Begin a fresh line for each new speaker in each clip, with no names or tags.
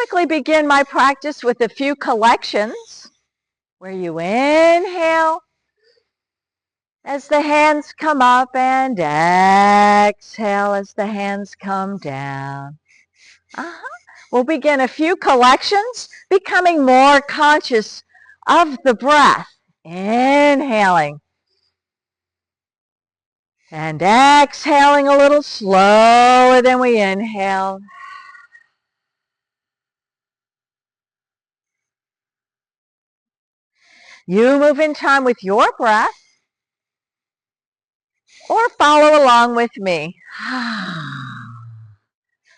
typically begin my practice with a few collections where you inhale as the hands come up and exhale as the hands come down. We'll begin a few collections, becoming more conscious of the breath. Inhaling and exhaling a little slower than we inhale. You move in time with your breath or follow along with me.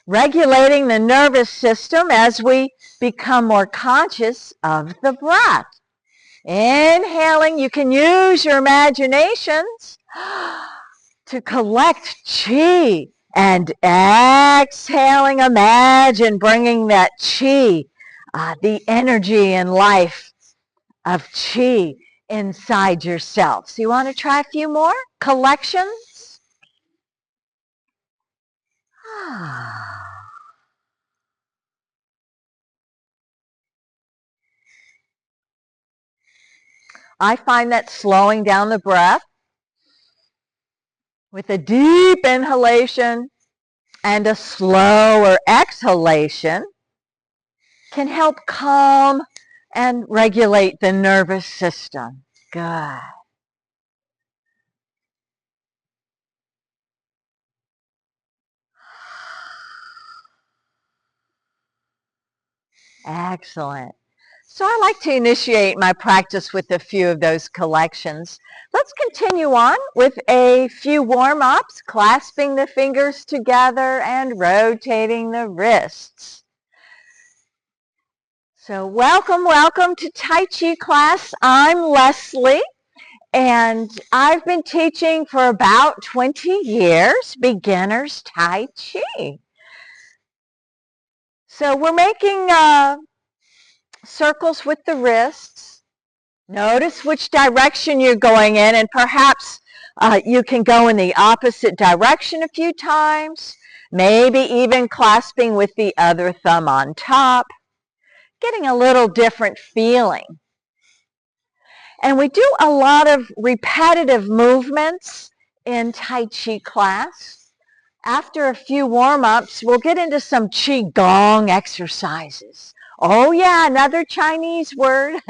Regulating the nervous system as we become more conscious of the breath. Inhaling, you can use your imaginations to collect chi. And exhaling, imagine bringing that chi, the energy and life of chi inside yourself. So you want to try a few more collections? I find that slowing down the breath with a deep inhalation and a slower exhalation can help calm and regulate the nervous system. Good. Excellent. So I like to initiate my practice with a few of those collections. Let's continue on with a few warm-ups, clasping the fingers together and rotating the wrists. So welcome to Tai Chi class. I'm Leslie, and I've been teaching for about 20 years, beginners Tai Chi. So we're making circles with the wrists. Notice which direction you're going in, and perhaps you can go in the opposite direction a few times, maybe even clasping with the other thumb on top, getting a little different feeling. And we do a lot of repetitive movements in Tai Chi class. After a few warm-ups, we'll get into some Qi Gong exercises. Oh yeah, another Chinese word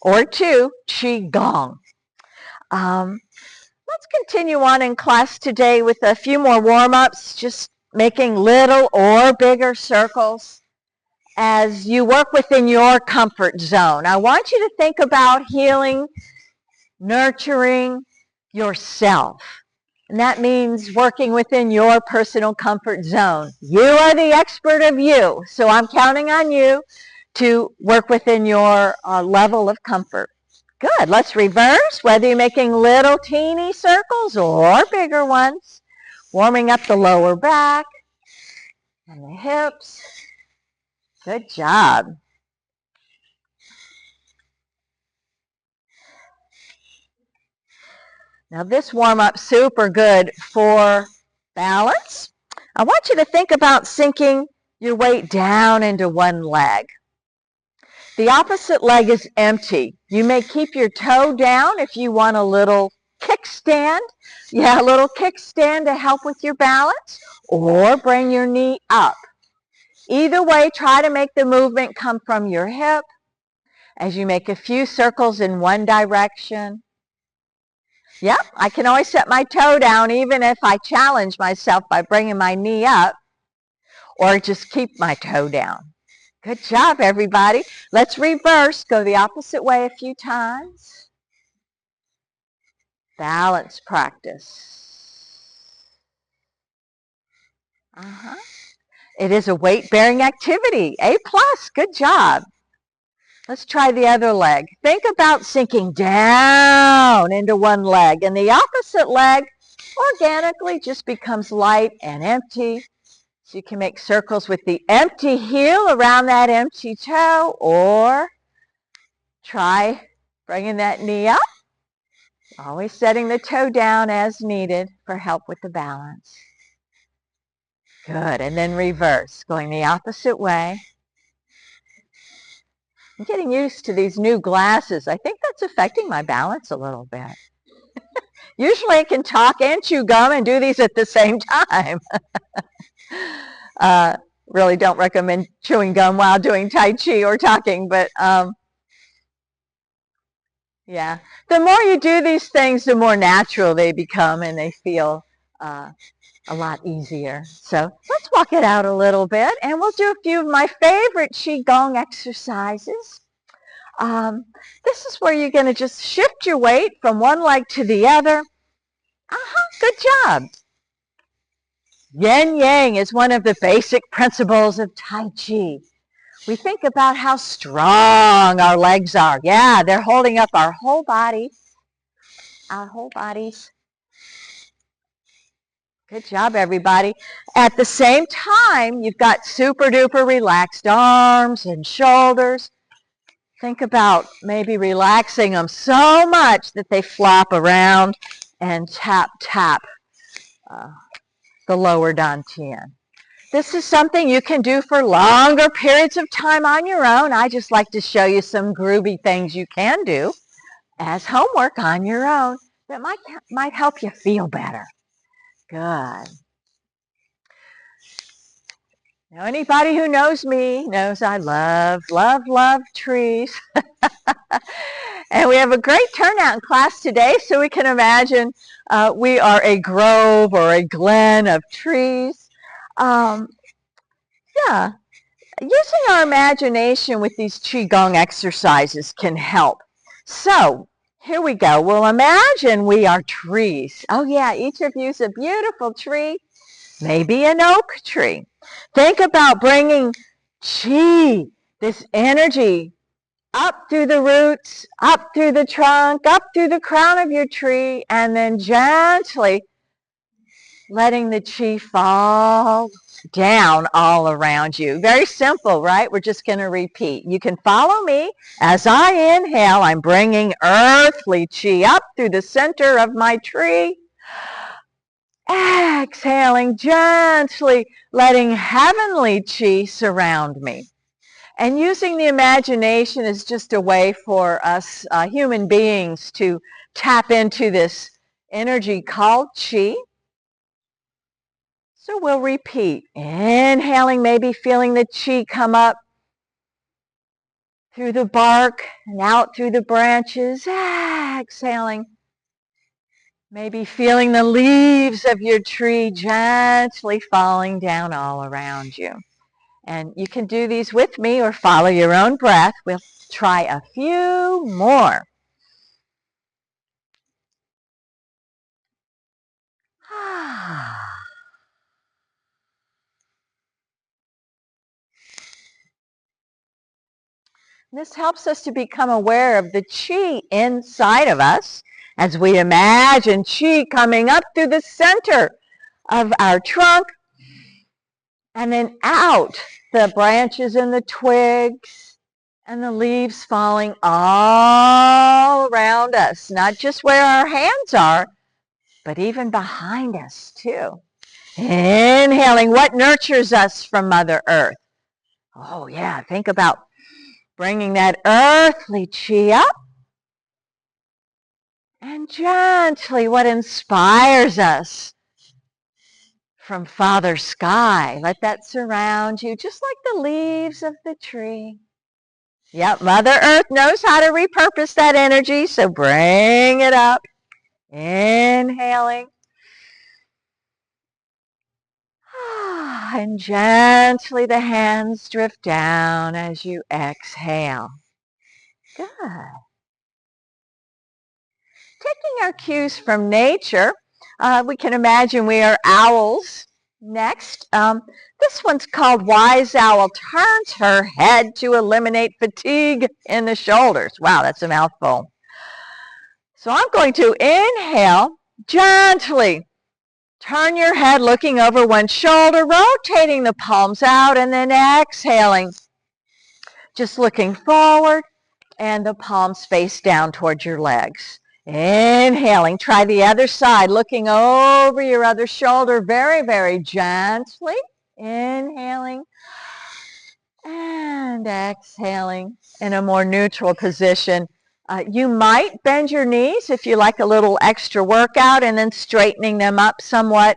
or two, Qi Gong. Let's continue on in class today with a few more warm-ups, just making little or bigger circles as you work within your comfort zone. I want you to think about healing, nurturing yourself. And that means working within your personal comfort zone. You are the expert of you, so I'm counting on you to work within your level of comfort. Good. Let's reverse, whether you're making little teeny circles or bigger ones. Warming up the lower back and the hips. Good job. Now this warm-up's super good for balance. I want you to think about sinking your weight down into one leg. The opposite leg is empty. You may keep your toe down if you want a little kickstand. Yeah, a little kickstand to help with your balance, or bring your knee up. Either way, try to make the movement come from your hip as you make a few circles in one direction. Yep, I can always set my toe down even if I challenge myself by bringing my knee up, or just keep my toe down. Good job, everybody. Let's reverse. Go the opposite way a few times. Balance practice. It is a weight-bearing activity. A+, good job. Let's try the other leg. Think about sinking down into one leg, and the opposite leg organically just becomes light and empty. So you can make circles with the empty heel around that empty toe, or try bringing that knee up, always setting the toe down as needed for help with the balance. Good, and then reverse, going the opposite way. I'm getting used to these new glasses. I think that's affecting my balance a little bit. Usually I can talk and chew gum and do these at the same time. Really don't recommend chewing gum while doing Tai Chi or talking, but yeah. The more you do these things, the more natural they become and they feel a lot easier. So let's walk it out a little bit and we'll do a few of my favorite Qigong exercises. This is where you're going to just shift your weight from one leg to the other. Good job. Yin Yang is one of the basic principles of Tai Chi. We think about how strong our legs are. Yeah, they're holding up our whole body. Our whole bodies. Good job, everybody. At the same time, you've got super duper relaxed arms and shoulders. Think about maybe relaxing them so much that they flop around and tap the lower dantian. This is something you can do for longer periods of time on your own. I just like to show you some groovy things you can do as homework on your own that might help you feel better. Good. Now, anybody who knows me knows I love trees. And we have a great turnout in class today, so we can imagine we are a grove or a glen of trees. Yeah, using our imagination with these Qigong exercises can help. So, here we go. We'll imagine we are trees. Oh yeah, each of you is a beautiful tree, maybe an oak tree. Think about bringing Qi, this energy, up through the roots, up through the trunk, up through the crown of your tree, and then gently letting the Qi fall down all around you. Very simple, right? We're just going to repeat. You can follow me. As I inhale, I'm bringing earthly Qi up through the center of my tree. Exhaling gently, letting heavenly Qi surround me. And using the imagination is just a way for us human beings to tap into this energy called Qi. So we'll repeat. Inhaling, maybe feeling the Qi come up through the bark and out through the branches. Exhaling. Maybe feeling the leaves of your tree gently falling down all around you. And you can do these with me or follow your own breath. We'll try a few more. This helps us to become aware of the Qi inside of us as we imagine Qi coming up through the center of our trunk and then out the branches and the twigs and the leaves falling all around us, not just where our hands are, but even behind us too. Inhaling, what nurtures us from Mother Earth? Oh yeah, think about bringing that earthly Qi up. And gently, what inspires us from Father Sky. Let that surround you, just like the leaves of the tree. Yep, Mother Earth knows how to repurpose that energy, so bring it up. Inhaling. And gently the hands drift down as you exhale. Good. Taking our cues from nature, we can imagine we are owls. Next, this one's called Wise Owl Turns Her Head to Eliminate Fatigue in the Shoulders. Wow, that's a mouthful. So I'm going to inhale, gently turn your head looking over one shoulder, rotating the palms out, and then exhaling, just looking forward, and the palms face down towards your legs. Inhaling, try the other side, looking over your other shoulder very, very gently. Inhaling. And exhaling in a more neutral position. You might bend your knees if you like a little extra workout, and then straightening them up somewhat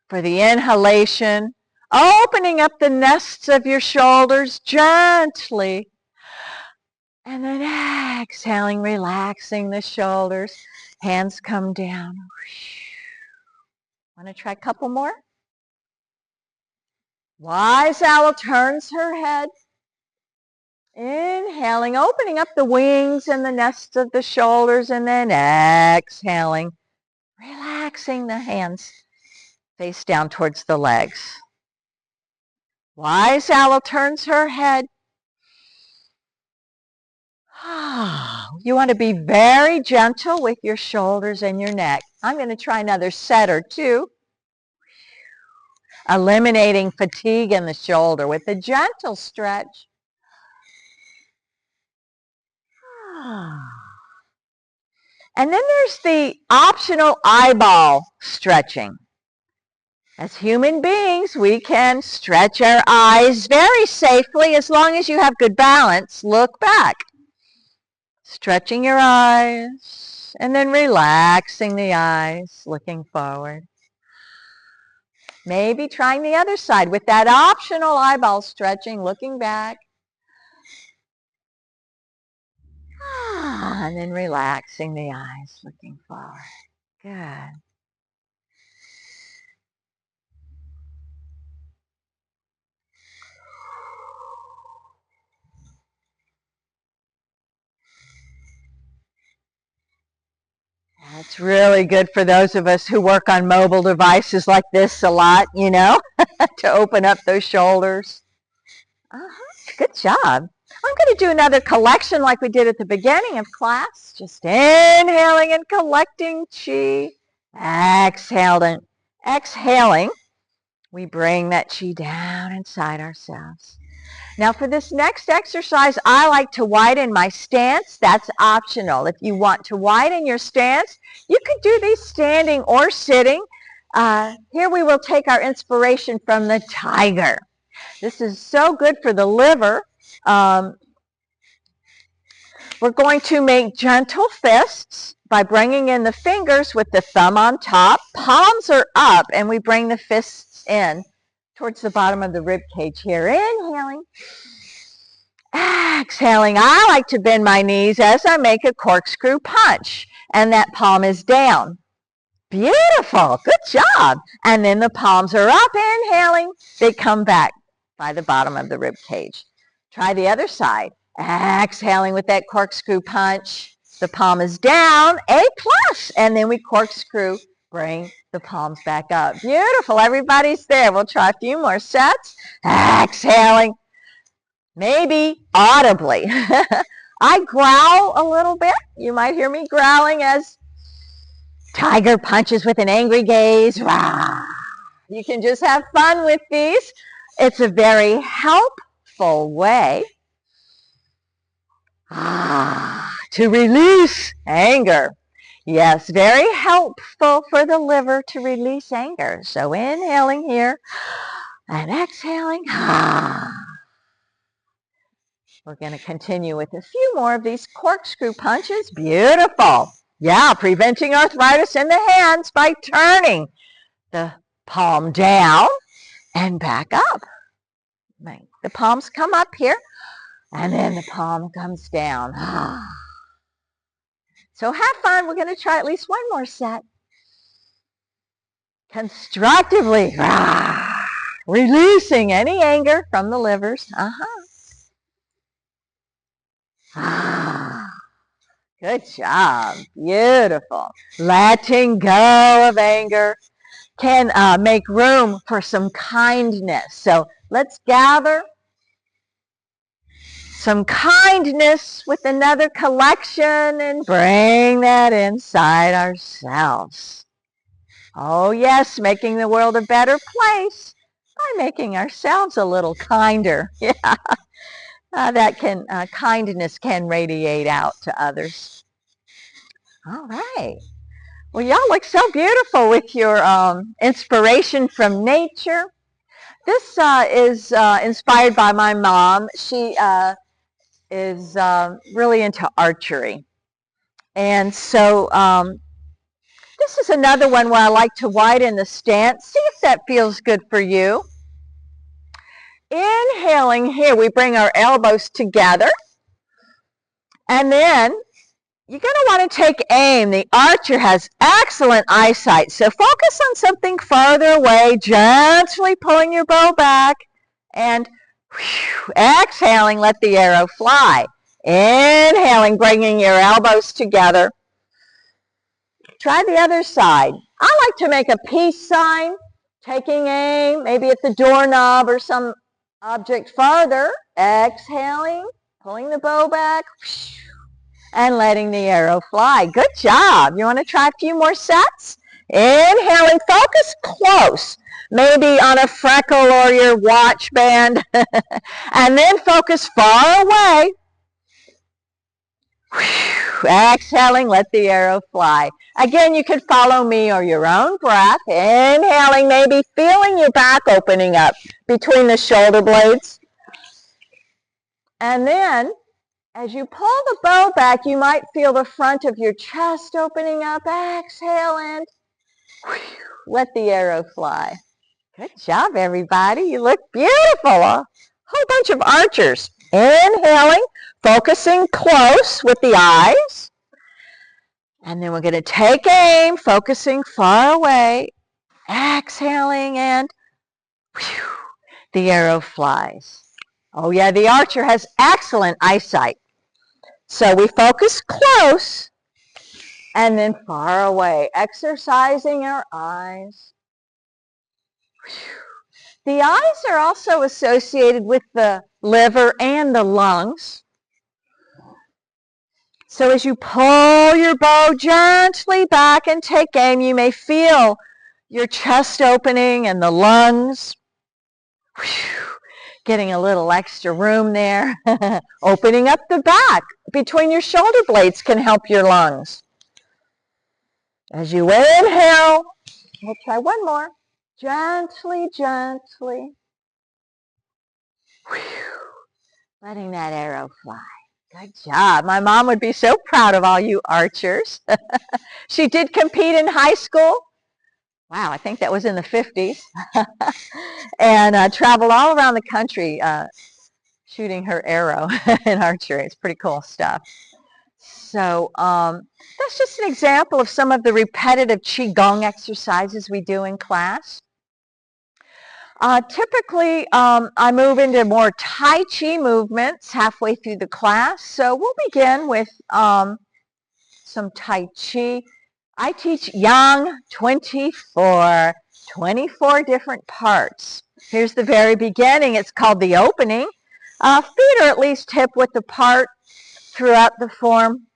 for the inhalation. Opening up the nests of your shoulders gently. And then exhaling, relaxing the shoulders. Hands come down. Want to try a couple more? Wise owl turns her head. Inhaling, opening up the wings and the nests of the shoulders, and then exhaling, relaxing the hands face down towards the legs. Wise owl turns her head. You want to be very gentle with your shoulders and your neck. I'm going to try another set or two. Eliminating fatigue in the shoulder with a gentle stretch. And then there's the optional eyeball stretching. As human beings, we can stretch our eyes very safely as long as you have good balance. Look back. Stretching your eyes and then relaxing the eyes, looking forward. Maybe trying the other side with that optional eyeball stretching, looking back. And then relaxing the eyes, looking forward. Good. That's really good for those of us who work on mobile devices like this a lot, you know, to open up those shoulders. Good job. I'm going to do another collection like we did at the beginning of class. Just inhaling and collecting chi. Exhaling, we bring that chi down inside ourselves. Now for this next exercise, I like to widen my stance. That's optional. If you want to widen your stance, you could do these standing or sitting. Here we will take our inspiration from the tiger. This is so good for the liver. We're going to make gentle fists by bringing in the fingers with the thumb on top. Palms are up, and we bring the fists in towards the bottom of the rib cage here. Inhaling. Exhaling. I like to bend my knees as I make a corkscrew punch, and that palm is down. Beautiful. Good job. And then the palms are up. Inhaling. They come back by the bottom of the rib cage. Try the other side. Exhaling with that corkscrew punch. The palm is down. A+. And then we corkscrew. Bring the palms back up. Beautiful. Everybody's there. We'll try a few more sets. Exhaling. Maybe audibly. I growl a little bit. You might hear me growling as tiger punches with an angry gaze. Rah. You can just have fun with these. It's a very helpful way to release anger. Yes, very helpful for the liver to release anger. So inhaling here and exhaling. We're going to continue with a few more of these corkscrew punches. Beautiful. Yeah, preventing arthritis in the hands by turning the palm down and back up. The palms come up here, and then the palm comes down. So have fun. We're going to try at least one more set. Constructively. Releasing any anger from the livers. Good job. Beautiful. Letting go of anger can make room for some kindness. So let's gather some kindness with another collection and bring that inside ourselves. Oh yes, making the world a better place by making ourselves a little kinder. Yeah. Kindness can radiate out to others. All right. Well, y'all look so beautiful with your inspiration from nature. This is inspired by my mom. She is really into archery. And so this is another one where I like to widen the stance. See if that feels good for you. Inhaling here, we bring our elbows together. And then you're going to want to take aim. The archer has excellent eyesight, so focus on something farther away, gently pulling your bow back, and exhaling, let the arrow fly. Inhaling, bringing your elbows together. Try the other side. I like to make a peace sign, taking aim, maybe at the doorknob or some object farther. Exhaling, pulling the bow back, and letting the arrow fly. Good job. You want to try a few more sets? Inhaling, focus close, maybe on a freckle or your watch band, and then focus far away. Exhaling, let the arrow fly. Again, you could follow me or your own breath. Inhaling, maybe feeling your back opening up between the shoulder blades. And then, as you pull the bow back, you might feel the front of your chest opening up. Exhale and let the arrow fly. Good job, everybody. You look beautiful. A whole bunch of archers. Inhaling, focusing close with the eyes. And then we're going to take aim, focusing far away. Exhaling and the arrow flies. Oh yeah, the archer has excellent eyesight. So we focus close and then far away, exercising our eyes. The eyes are also associated with the liver and the lungs. So as you pull your bow gently back and take aim, you may feel your chest opening and the lungs. Getting a little extra room there. Opening up the back between your shoulder blades can help your lungs. As you inhale, we'll try one more. Gently, gently. Letting that arrow fly. Good job. My mom would be so proud of all you archers. She did compete in high school. Wow, I think that was in the 50s. And traveled all around the country shooting her arrow in archery. It's pretty cool stuff. So that's just an example of some of the repetitive Qigong exercises we do in class. Typically, I move into more Tai Chi movements halfway through the class. So we'll begin with some Tai Chi. I teach Yang 24 different parts. Here's the very beginning. It's called the opening. Feet are at least hip width apart throughout the form.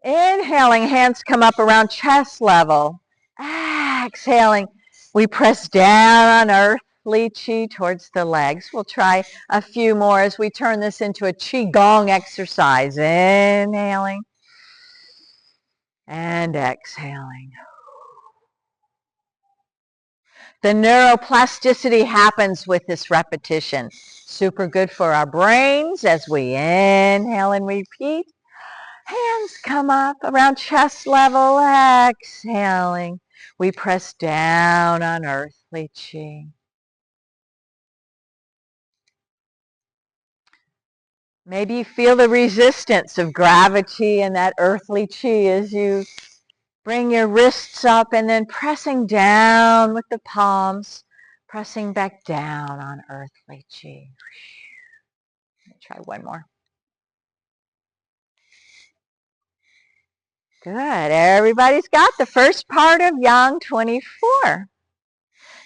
Inhaling, hands come up around chest level. Exhaling, we press down on earthly chi towards the legs. We'll try a few more as we turn this into a Qigong exercise. Inhaling and exhaling. The neuroplasticity happens with this repetition. Super good for our brains as we inhale and repeat. Hands come up around chest level, exhaling. We press down on earthly chi. Maybe you feel the resistance of gravity and that earthly chi as you bring your wrists up and then pressing down with the palms, pressing back down on earthly chi. Try one more. Good. Everybody's got the first part of Yang 24.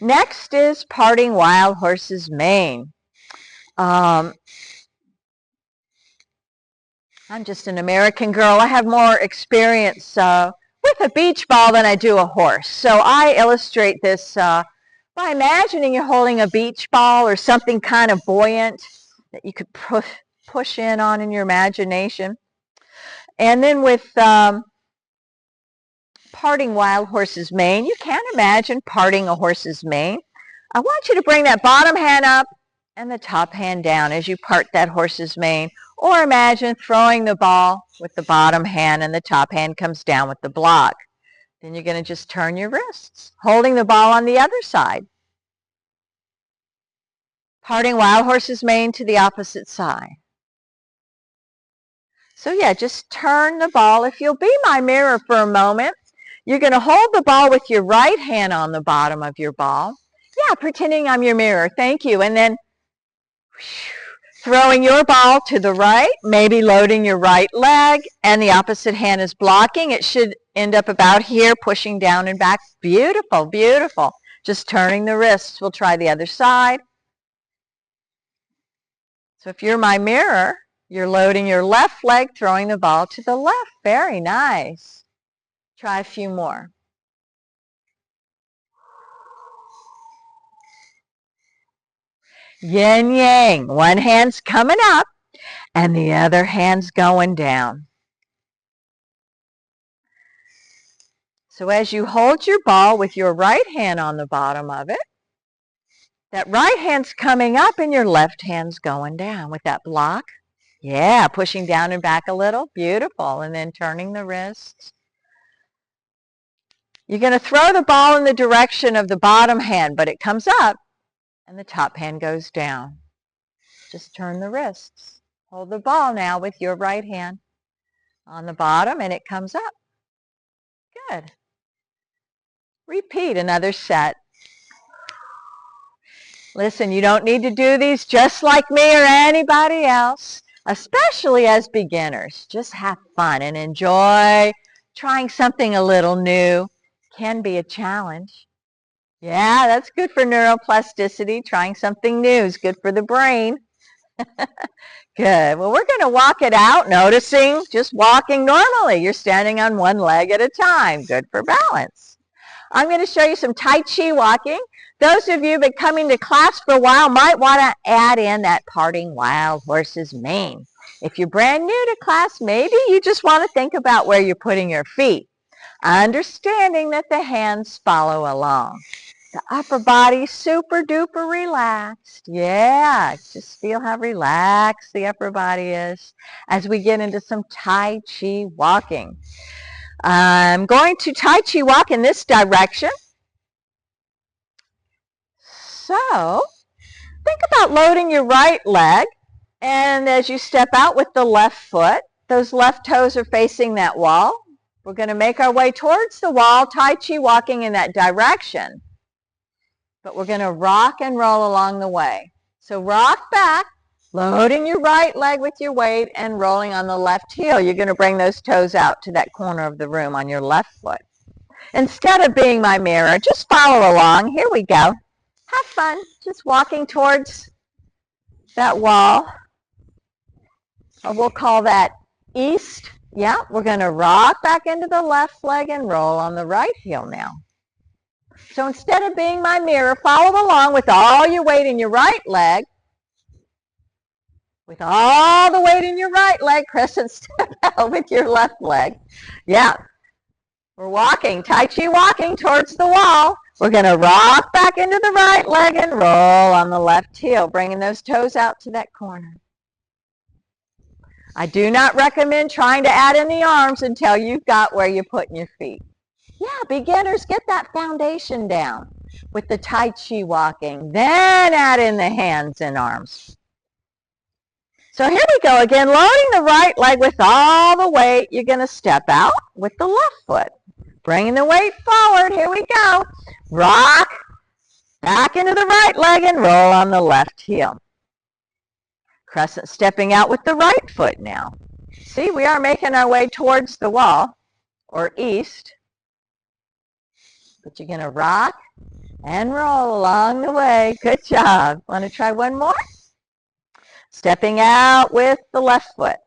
Next is parting wild horse's mane. I'm just an American girl. I have more experience with a beach ball than I do a horse. So I illustrate this by imagining you're holding a beach ball or something kind of buoyant that you could push in on in your imagination. And then with parting wild horse's mane, you can imagine parting a horse's mane. I want you to bring that bottom hand up and the top hand down as you part that horse's mane. Or imagine throwing the ball with the bottom hand and the top hand comes down with the block. Then you're going to just turn your wrists, holding the ball on the other side. Parting wild horse's mane to the opposite side. So yeah, just turn the ball. If you'll be my mirror for a moment, you're going to hold the ball with your right hand on the bottom of your ball. Yeah, pretending I'm your mirror. Thank you. And then throwing your ball to the right, maybe loading your right leg, and the opposite hand is blocking. It should end up about here, pushing down and back. Beautiful, beautiful. Just turning the wrists. We'll try the other side. So if you're my mirror, you're loading your left leg, throwing the ball to the left. Very nice. Try a few more. Yin yang. One hand's coming up and the other hand's going down. So as you hold your ball with your right hand on the bottom of it, that right hand's coming up and your left hand's going down with that block. Yeah, pushing down and back a little. Beautiful. And then turning the wrists. You're going to throw the ball in the direction of the bottom hand, but it comes up and the top hand goes down. Just turn the wrists. Hold the ball now with your right hand on the bottom and it comes up. Good. Repeat another set. Listen, you don't need to do these just like me or anybody else, especially as beginners. Just have fun and enjoy trying something a little new. Can be a challenge. Yeah, that's good for neuroplasticity. Trying something new is good for the brain. Good. Well, we're going to walk it out, noticing just walking normally. You're standing on one leg at a time. Good for balance. I'm going to show you some Tai Chi walking. Those of you who've been coming to class for a while might want to add in that parting wild horse's mane. If you're brand new to class, maybe you just want to think about where you're putting your feet, understanding that the hands follow along. The upper body super duper relaxed. Yeah, just feel how relaxed the upper body is as we get into some Tai Chi walking. I'm going to Tai Chi walk in this direction. So think about loading your right leg, and as you step out with the left foot, those left toes are facing that wall. We're going to make our way towards the wall, Tai Chi walking in that direction. But we're going to rock and roll along the way. So rock back, loading your right leg with your weight and rolling on the left heel. You're going to bring those toes out to that corner of the room on your left foot. Instead of being my mirror, just follow along. Here we go. Have fun. Just walking towards that wall. Or we'll call that east. Yeah, we're going to rock back into the left leg and roll on the right heel now. So instead of being my mirror, follow along with all your weight in your right leg. With all the weight in your right leg, crescent step out with your left leg. Yeah. We're walking, Tai Chi walking towards the wall. We're going to rock back into the right leg and roll on the left heel, bringing those toes out to that corner. I do not recommend trying to add in the arms until you've got where you're putting your feet. Yeah, beginners, get that foundation down with the Tai Chi walking. Then add in the hands and arms. So here we go again, loading the right leg with all the weight. You're going to step out with the left foot. Bringing the weight forward. Here we go. Rock back into the right leg and roll on the left heel. Crescent stepping out with the right foot now. See, we are making our way towards the wall or east. But you're going to rock and roll along the way. Good job. Want to try one more? Stepping out with the left foot.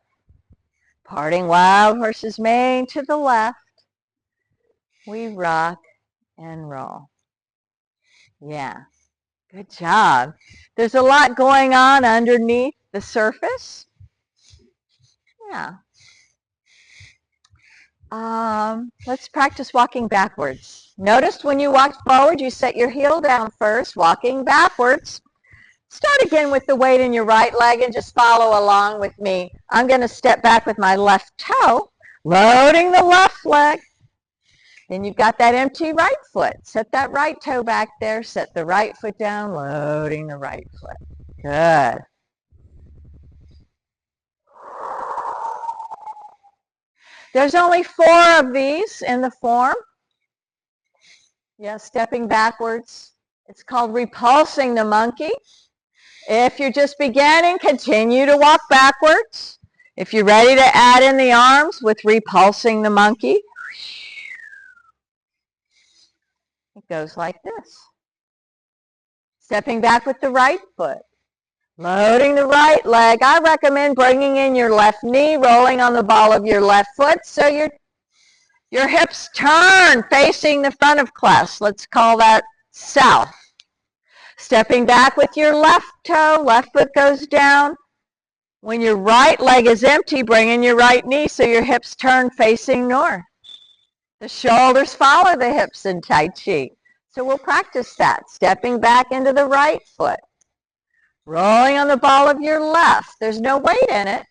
Parting wild horse's mane to the left. We rock and roll. Yeah. Good job. There's a lot going on underneath the surface. Yeah. Let's practice walking backwards. Notice when you walk forward, you set your heel down first, walking backwards. Start again with the weight in your right leg and just follow along with me. I'm going to step back with my left toe, loading the left leg. Then you've got that empty right foot. Set that right toe back there. Set the right foot down, loading the right foot. Good. There's only 4 of these in the form. Yeah, stepping backwards. It's called repulsing the monkey. If you're just beginning, continue to walk backwards. If you're ready to add in the arms with repulsing the monkey, it goes like this. Stepping back with the right foot. Loading the right leg. I recommend bringing in your left knee, rolling on the ball of your left foot so your hips turn facing the front of class. Let's call that south. Stepping back with your left toe, left foot goes down. When your right leg is empty, bring in your right knee so your hips turn facing north. The shoulders follow the hips in Tai Chi. So we'll practice that. Stepping back into the right foot. Rolling on the ball of your left. There's no weight in it.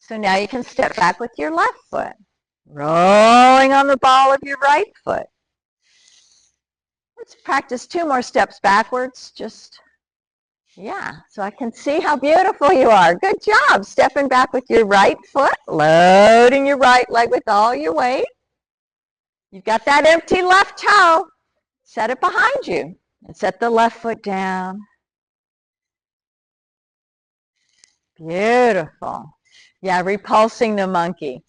So now you can step back with your left foot. Rolling on the ball of your right foot. Let's practice 2 more steps backwards. Yeah, so I can see how beautiful you are. Good job. Stepping back with your right foot, loading your right leg with all your weight. You've got that empty left toe. Set it behind you and set the left foot down. Beautiful. Yeah, repulsing the monkey.